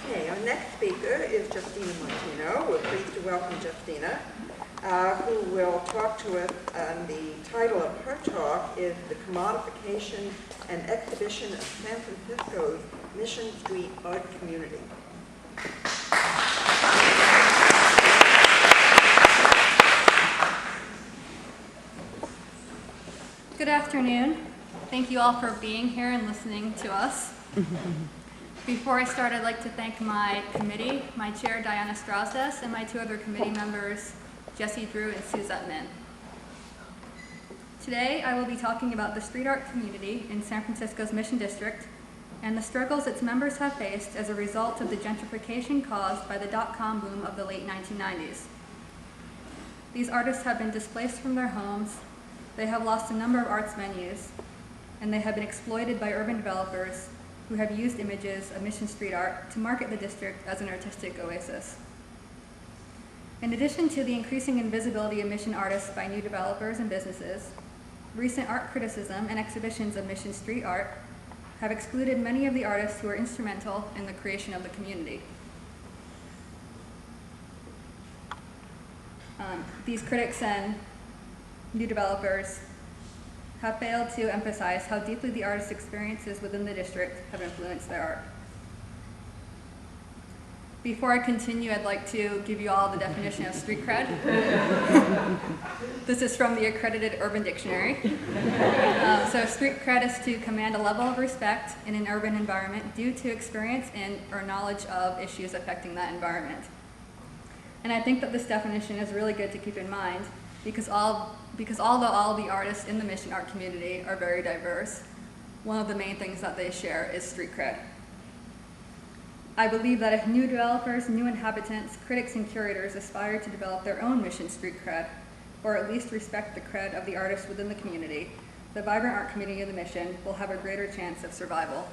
Okay, our next speaker is Justina. We're pleased to welcome Justina, who will talk to us. The title of her talk is The Commodification and Exhibition of San Francisco's Mission Street Art Community. Good afternoon. Thank you all for being here and listening to us. Before I start, I'd like to thank my committee, my chair, Diana Strauss, and my two other committee members, Jesse Drew and Suzette Min. Today, I will be talking about the street art community in San Francisco's Mission District and the struggles its members have faced as a result of the gentrification caused by the dot-com boom of the late 1990s. These artists have been displaced from their homes, they have lost a number of arts venues, and they have been exploited by urban developers who have used images of Mission Street art to market the district as an artistic oasis. In addition to the increasing invisibility of Mission artists by new developers and businesses, recent art criticism and exhibitions of Mission Street art have excluded many of the artists who are instrumental in the creation of the community. These critics and new developers have failed to emphasize how deeply the artist's experiences within the district have influenced their art. Before I continue, I'd like to give you all the definition of street cred. This is from the accredited Urban Dictionary. So street cred is to command a level of respect in an urban environment due to experience in or knowledge of issues affecting that environment. And I think that this definition is really good to keep in mind because although all the artists in the Mission art community are very diverse, one of the main things that they share is street cred. I believe that if new developers, new inhabitants, critics, and curators aspire to develop their own Mission Street cred, or at least respect the cred of the artists within the community, the vibrant art community of the Mission will have a greater chance of survival.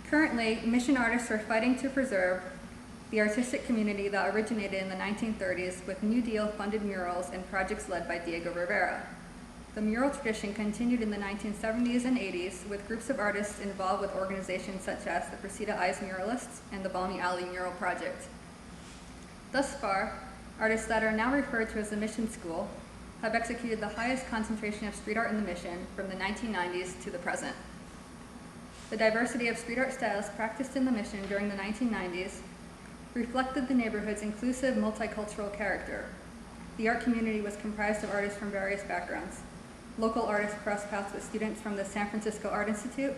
Currently, Mission artists are fighting to preserve the artistic community that originated in the 1930s with New Deal funded murals and projects led by Diego Rivera. The mural tradition continued in the 1970s and 80s with groups of artists involved with organizations such as the Presida Eyes Muralists and the Balmy Alley Mural Project. Thus far, artists that are now referred to as the Mission School have executed the highest concentration of street art in the Mission from the 1990s to the present. The diversity of street art styles practiced in the Mission during the 1990s reflected the neighborhood's inclusive multicultural character. The art community was comprised of artists from various backgrounds. Local artists crossed paths with students from the San Francisco Art Institute,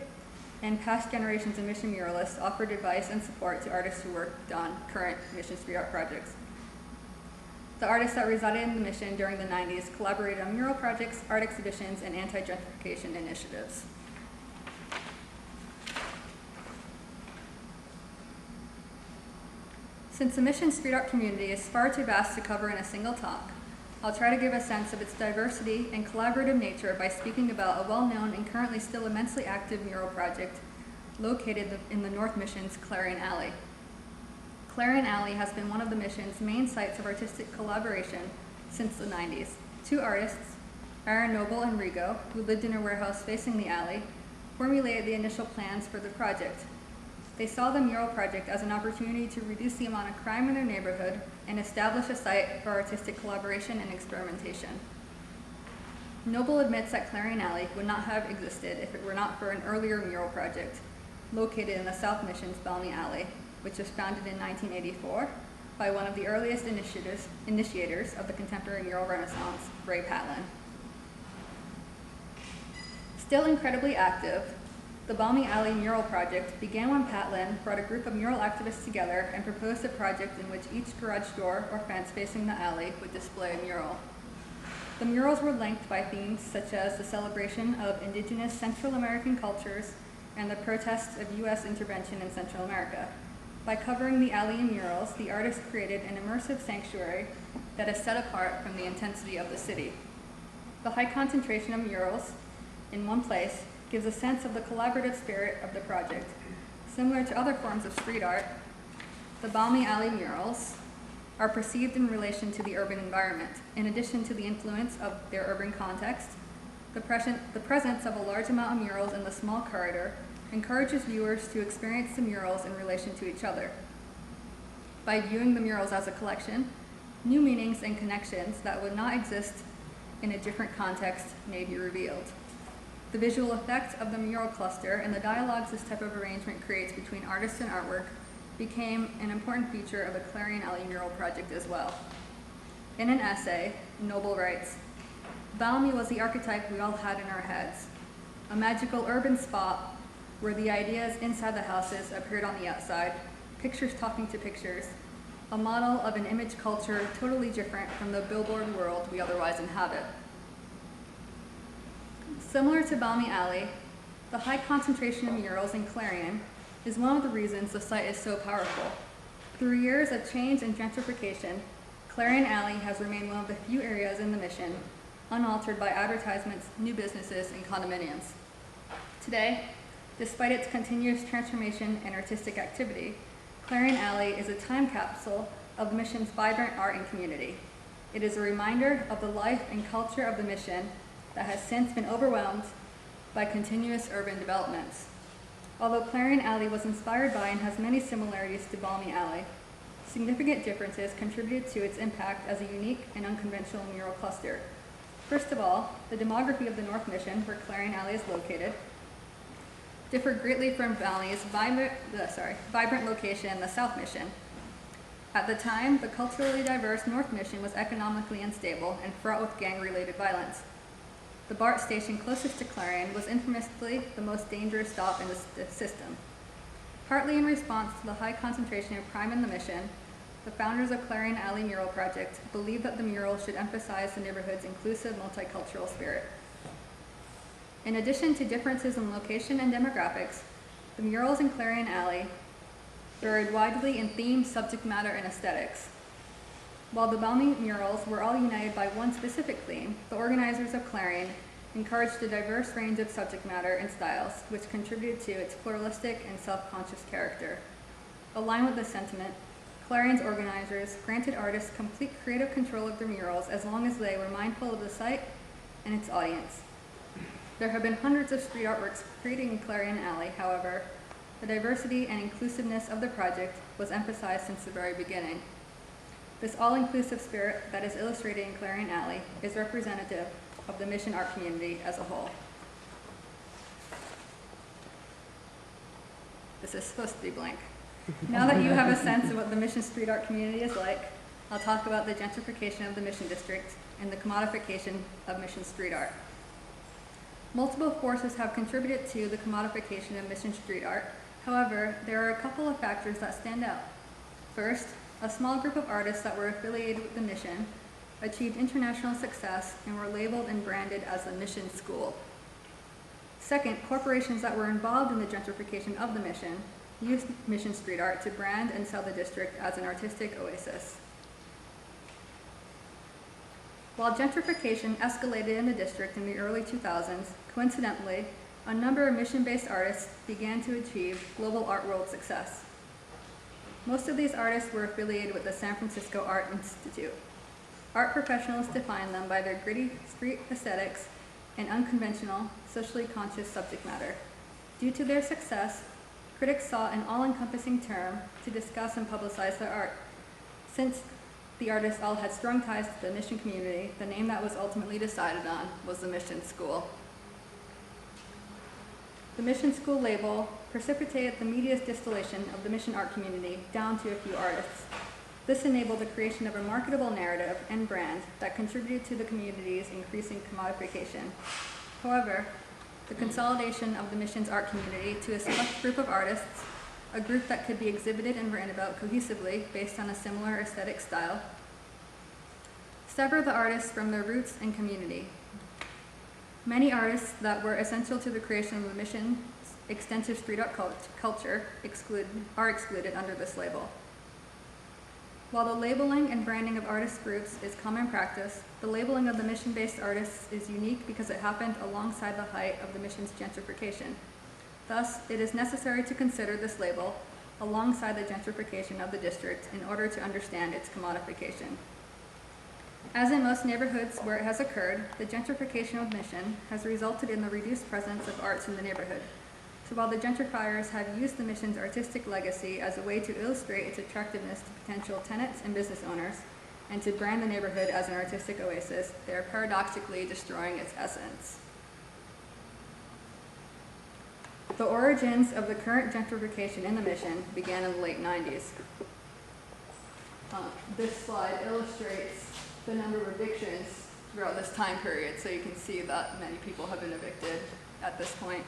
and past generations of Mission muralists offered advice and support to artists who worked on current Mission Street art projects. The artists that resided in the Mission during the 90s collaborated on mural projects, art exhibitions, and anti-gentrification initiatives. Since the Mission Street art community is far too vast to cover in a single talk, I'll try to give a sense of its diversity and collaborative nature by speaking about a well-known and currently still immensely active mural project located in the North Mission's Clarion Alley. Clarion Alley has been one of the Mission's main sites of artistic collaboration since the 90s. Two artists, Aaron Noble and Rigo, who lived in a warehouse facing the alley, formulated the initial plans for the project. They saw the mural project as an opportunity to reduce the amount of crime in their neighborhood and establish a site for artistic collaboration and experimentation. Noble admits that Clarion Alley would not have existed if it were not for an earlier mural project located in the South Mission's Balmy Alley, which was founded in 1984 by one of the earliest initiators of the contemporary mural renaissance, Ray Patlin. Still incredibly active, the Balmy Alley Mural Project began when Patlin brought a group of mural activists together and proposed a project in which each garage door or fence facing the alley would display a mural. The murals were linked by themes such as the celebration of indigenous Central American cultures and the protests of U.S. intervention in Central America. By covering the alley in murals, the artists created an immersive sanctuary that is set apart from the intensity of the city. The high concentration of murals in one place gives a sense of the collaborative spirit of the project. Similar to other forms of street art, the Balmy Alley murals are perceived in relation to the urban environment. In addition to the influence of their urban context, the presence of a large amount of murals in the small corridor encourages viewers to experience the murals in relation to each other. By viewing the murals as a collection, new meanings and connections that would not exist in a different context may be revealed. The visual effect of the mural cluster and the dialogues this type of arrangement creates between artists and artwork became an important feature of the Clarion Alley mural project as well. In an essay, Noble writes, "Valmy was the archetype we all had in our heads, a magical urban spot where the ideas inside the houses appeared on the outside, pictures talking to pictures, a model of an image culture totally different from the billboard world we otherwise inhabit." Similar to Valmy Alley, the high concentration of murals in Clarion is one of the reasons the site is so powerful. Through years of change and gentrification, Clarion Alley has remained one of the few areas in the Mission unaltered by advertisements, new businesses, and condominiums. Today, despite its continuous transformation and artistic activity, Clarion Alley is a time capsule of the Mission's vibrant art and community. It is a reminder of the life and culture of the Mission that has since been overwhelmed by continuous urban developments. Although Clarion Alley was inspired by and has many similarities to Valmy Alley, significant differences contributed to its impact as a unique and unconventional mural cluster. First of all, the demography of the North Mission, where Clarion Alley is located, differed greatly from Valmy's vibrant location in the South Mission. At the time, the culturally diverse North Mission was economically unstable and fraught with gang-related violence. The BART station closest to Clarion was infamously the most dangerous stop in the system. Partly in response to the high concentration of crime in the Mission, the founders of Clarion Alley Mural Project believed that the mural should emphasize the neighborhood's inclusive multicultural spirit. In addition to differences in location and demographics, the murals in Clarion Alley varied widely in theme, subject matter, and aesthetics. While the Valmy murals were all united by one specific theme, the organizers of Clarion encouraged a diverse range of subject matter and styles, which contributed to its pluralistic and self-conscious character. Aligned with this sentiment, Clarion's organizers granted artists complete creative control of their murals as long as they were mindful of the site and its audience. There have been hundreds of street artworks created in Clarion Alley. However, the diversity and inclusiveness of the project was emphasized since the very beginning. This all-inclusive spirit that is illustrated in Clarion Alley is representative of the Mission art community as a whole. This is supposed to be blank. Now that you have a sense of what the Mission street art community is like, I'll talk about the gentrification of the Mission district and the commodification of Mission street art. Multiple forces have contributed to the commodification of Mission street art. However, there are a couple of factors that stand out. First, a small group of artists that were affiliated with the Mission achieved international success and were labeled and branded as the Mission School. Second, corporations that were involved in the gentrification of the Mission used Mission street art to brand and sell the district as an artistic oasis. While gentrification escalated in the district in the early 2000s, coincidentally, a number of Mission-based artists began to achieve global art world success. Most of these artists were affiliated with the San Francisco Art Institute. Art professionals define them by their gritty street aesthetics and unconventional, socially conscious subject matter. Due to their success, critics sought an all-encompassing term to discuss and publicize their art. Since the artists all had strong ties to the Mission community, the name that was ultimately decided on was the Mission School. The Mission School label precipitated the media's distillation of the Mission art community down to a few artists. This enabled the creation of a marketable narrative and brand that contributed to the community's increasing commodification. However, the consolidation of the Mission's art community to a select group of artists, a group that could be exhibited and written about cohesively based on a similar aesthetic style, severed the artists from their roots and community. Many artists that were essential to the creation of the Mission's extensive street art culture are excluded under this label. While the labeling and branding of artist groups is common practice, the labeling of the Mission-based artists is unique because it happened alongside the height of the Mission's gentrification. Thus, it is necessary to consider this label alongside the gentrification of the district in order to understand its commodification. As in most neighborhoods where it has occurred, the gentrification of Mission has resulted in the reduced presence of arts in the neighborhood. So while the gentrifiers have used the mission's artistic legacy as a way to illustrate its attractiveness to potential tenants and business owners, and to brand the neighborhood as an artistic oasis, they are paradoxically destroying its essence. The origins of the current gentrification in the mission began in the late 90s. This slide illustrates the number of evictions throughout this time period, so you can see that many people have been evicted at this point.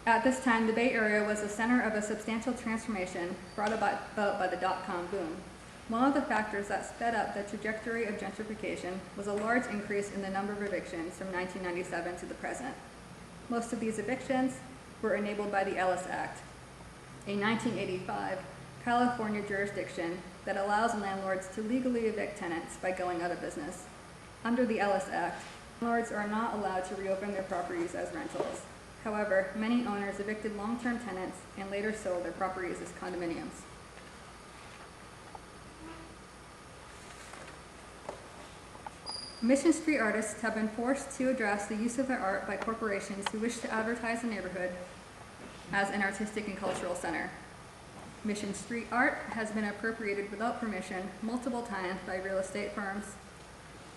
At this time, the Bay Area was the center of a substantial transformation brought about by the dot-com boom. One of the factors that sped up the trajectory of gentrification was a large increase in the number of evictions from 1997 to the present. Most of these evictions were enabled by the Ellis Act, a 1985 California jurisdiction that allows landlords to legally evict tenants by going out of business. Under the Ellis Act, landlords are not allowed to reopen their properties as rentals. However, many owners evicted long-term tenants and later sold their properties as condominiums. Mission Street artists have been forced to address the use of their art by corporations who wish to advertise the neighborhood as an artistic and cultural center. Mission Street art has been appropriated without permission multiple times by real estate firms,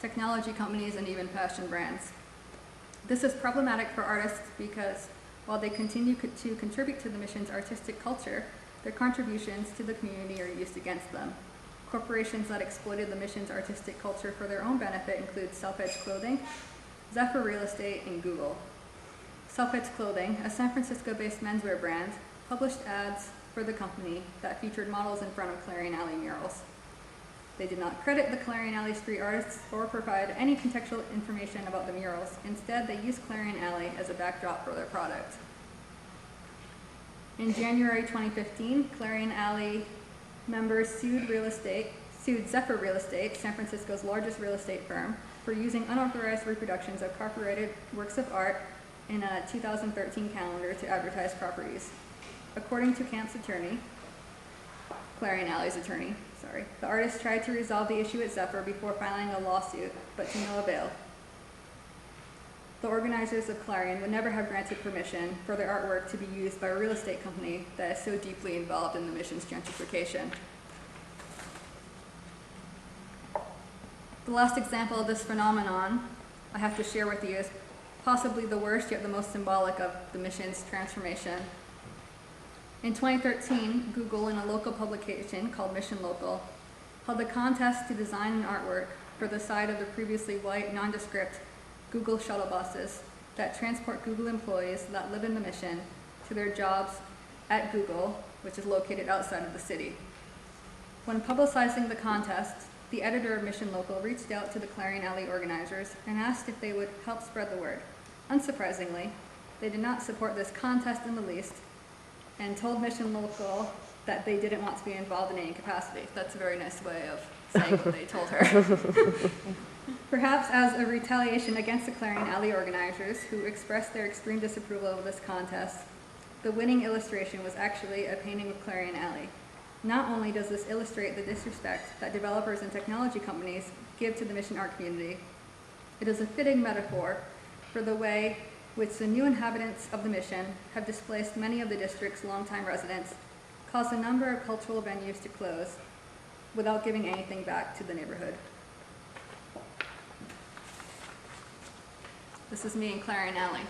technology companies, and even fashion brands. This is problematic for artists because while they continue to contribute to the mission's artistic culture, their contributions to the community are used against them. Corporations that exploited the mission's artistic culture for their own benefit include Self-Edge Clothing, Zephyr Real Estate, and Google. Self-Edge Clothing, a San Francisco-based menswear brand, published ads for the company that featured models in front of Clarion Alley murals. They did not credit the Clarion Alley street artists or provide any contextual information about the murals. Instead, they used Clarion Alley as a backdrop for their product. In January 2015, Clarion Alley members sued Zephyr Real Estate, San Francisco's largest real estate firm, for using unauthorized reproductions of copyrighted works of art in a 2013 calendar to advertise properties. According to Camp's attorney, Clarion Alley's attorney, the artist tried to resolve the issue at Zephyr before filing a lawsuit, but to no avail. The organizers of Clarion would never have granted permission for their artwork to be used by a real estate company that is so deeply involved in the mission's gentrification. The last example of this phenomenon I have to share with you is possibly the worst yet the most symbolic of the mission's transformation. In 2013, Google, in a local publication called Mission Local, held a contest to design an artwork for the side of the previously white, nondescript Google shuttle buses that transport Google employees that live in the mission to their jobs at Google, which is located outside of the city. When publicizing the contest, the editor of Mission Local reached out to the Clarion Alley organizers and asked if they would help spread the word. Unsurprisingly, they did not support this contest in the least, and told Mission Local that they didn't want to be involved in any capacity. That's a very nice way of saying what they told her. Perhaps as a retaliation against the Clarion Alley organizers, who expressed their extreme disapproval of this contest, the winning illustration was actually a painting of Clarion Alley. Not only does this illustrate the disrespect that developers and technology companies give to the mission art community, it is a fitting metaphor for the way which the new inhabitants of the mission have displaced many of the district's longtime residents, caused a number of cultural venues to close without giving anything back to the neighborhood. This is me in Clarion Alley.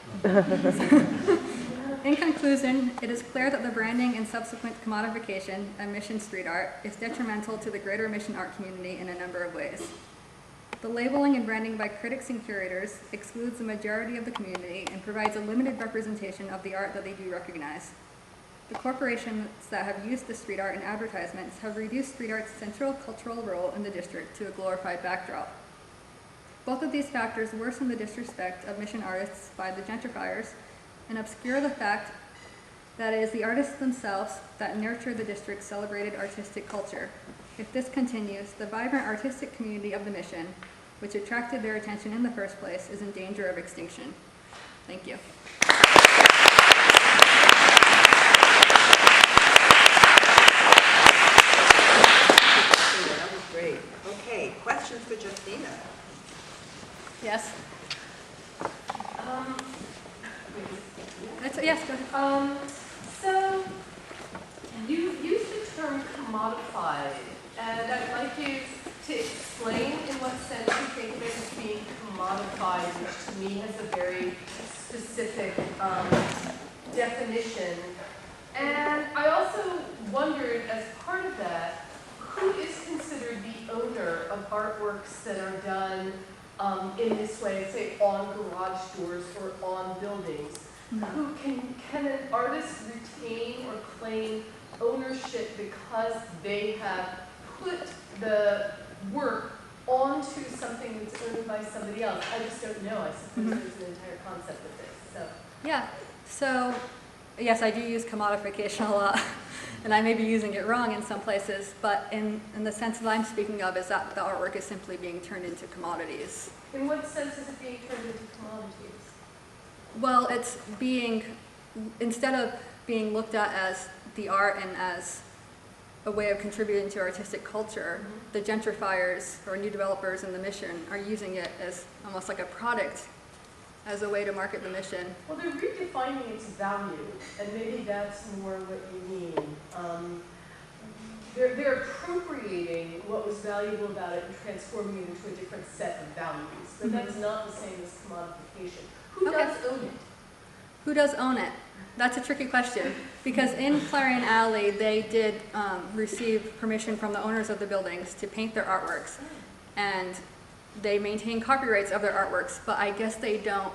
In conclusion, it is clear that the branding and subsequent commodification of Mission Street art is detrimental to the greater Mission art community in a number of ways. The labeling and branding by critics and curators excludes the majority of the community and provides a limited representation of the art that they do recognize. The corporations that have used the street art in advertisements have reduced street art's central cultural role in the district to a glorified backdrop. Both of these factors worsen the disrespect of mission artists by the gentrifiers and obscure the fact that it is the artists themselves that nurture the district's celebrated artistic culture. If this continues, the vibrant artistic community of the mission, which attracted their attention in the first place, is in danger of extinction. Thank you. That was great. Okay, questions for Justina? Yes? Yes, go ahead. So you used the term commodified, and I'd like you to explain in what sense you think of it as being commodified, which to me has a very specific definition. And I also wondered, as part of that, who is considered the owner of artworks that are done in this way, say on garage doors or on buildings? Who can an artist retain or claim ownership because they have put the work onto something that's owned by somebody else? I just don't know. I suppose there's an entire concept of this. So. Yeah, so yes, I do use commodification a lot, and I may be using it wrong in some places, but in the sense that I'm speaking of is that the artwork is simply being turned into commodities. In what sense is it being turned into commodities? Well, it's being, instead of being looked at as the art and as a way of contributing to artistic culture, the gentrifiers or new developers in the mission are using it as almost like a product, as a way to market the mission. Well, they're redefining its value, and maybe that's more what you mean. They're appropriating what was valuable about it and transforming it into a different set of values, but that's not the same as commodification. Who does own it? Who does own it? That's a tricky question, because in Clarion Alley, they did receive permission from the owners of the buildings to paint their artworks, and they maintain copyrights of their artworks, but I guess they don't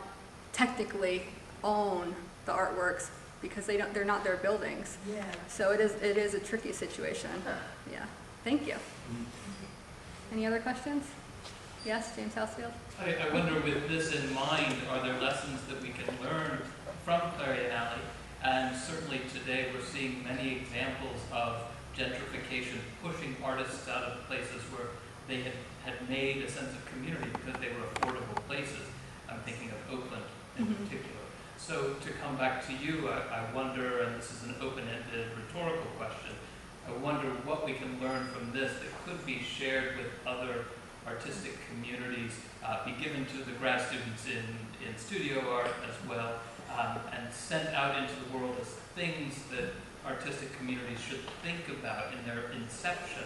technically own the artworks because they're not their buildings. Yeah. So it is a tricky situation. Yeah. Thank you. Any other questions? Yes, James Housefield? I wonder, with this in mind, are there lessons that we can learn from Clarion Alley? And certainly today we're seeing many examples of gentrification pushing artists out of places where they had made a sense of community because they were affordable places. I'm thinking of Oakland in particular. So to come back to you, I wonder, and this is an open-ended rhetorical question, I wonder what we can learn from this that could be shared with other artistic communities, be given to the grad students in studio art as well, and sent out into the world as things that artistic communities should think about in their inception,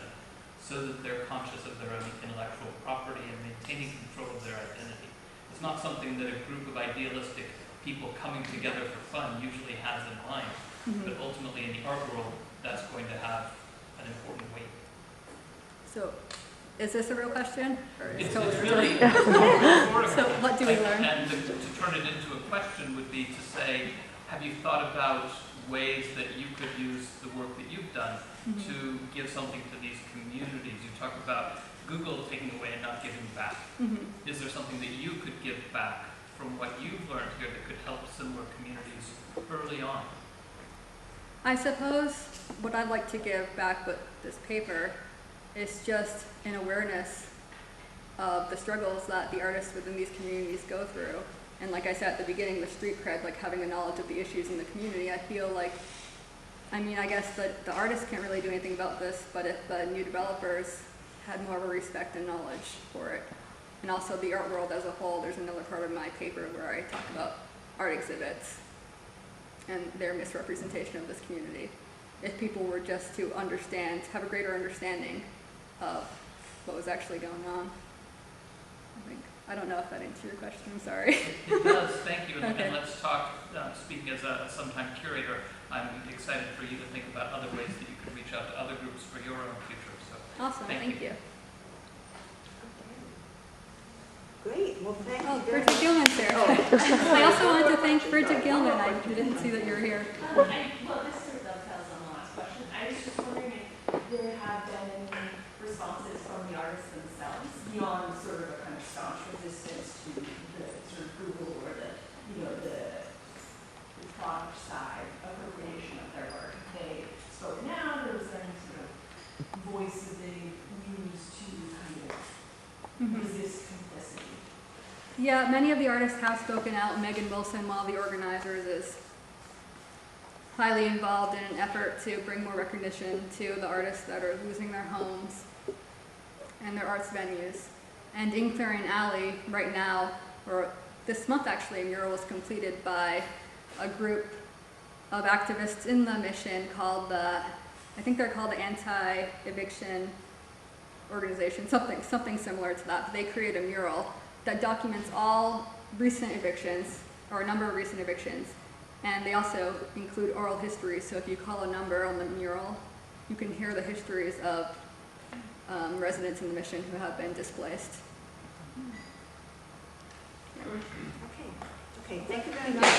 so that they're conscious of their own intellectual property and maintaining control of their identity. It's not something that a group of idealistic people coming together for fun usually has in mind, but ultimately in the art world, that's going to have an important weight. So, is this a real question? Or It's totally really rhetorical? So what do we learn? And to turn it into a question would be to say, have you thought about ways that you could use the work that you've done to give something to these communities? You talk about Google taking away and not giving back. Is there something that you could give back from what you've learned here that could help similar communities early on? I suppose what I'd like to give back with this paper is just an awareness of the struggles that the artists within these communities go through. And like I said at the beginning, the street cred, like having the knowledge of the issues in the community, I feel like, I mean, I guess that the artists can't really do anything about this, but if the new developers had more of a respect and knowledge for it, and also the art world as a whole, there's another part of my paper where I talk about art exhibits and their misrepresentation of this community. If people were just to understand, have a greater understanding of what was actually going on. I don't know if that answers your question, I'm sorry. It does, thank you. Okay. And let's talk, speaking as a sometime curator, I'm excited for you to think about other ways that you could reach out to other groups for your own future. So, Awesome, thank you. Great, well, thank you Oh, very Bridget much. Gilman's here. I also wanted to thank Bridget Gilman. I didn't see that you were here. Well, this sort of dovetails on the last question. I was just wondering if there have been any responses from the artists themselves beyond sort of a kind of staunch resistance to the sort of Google or the product side appropriation of their work. They spoke now. There was any sort of voice that they used to kind of resist complicity. Yeah, many of the artists have spoken out. Megan Wilson, one of the organizers, is highly involved in an effort to bring more recognition to the artists that are losing their homes and their arts venues. And in Clarion Alley, right now, or this month actually, a mural was completed by a group of activists in the mission called I think they're called the Anti-Eviction Organization, something similar to that. They create a mural that documents all recent evictions, or a number of recent evictions, and they also include oral histories. So if you call a number on the mural, you can hear the histories of residents in the mission who have been displaced. Okay, thank you very much.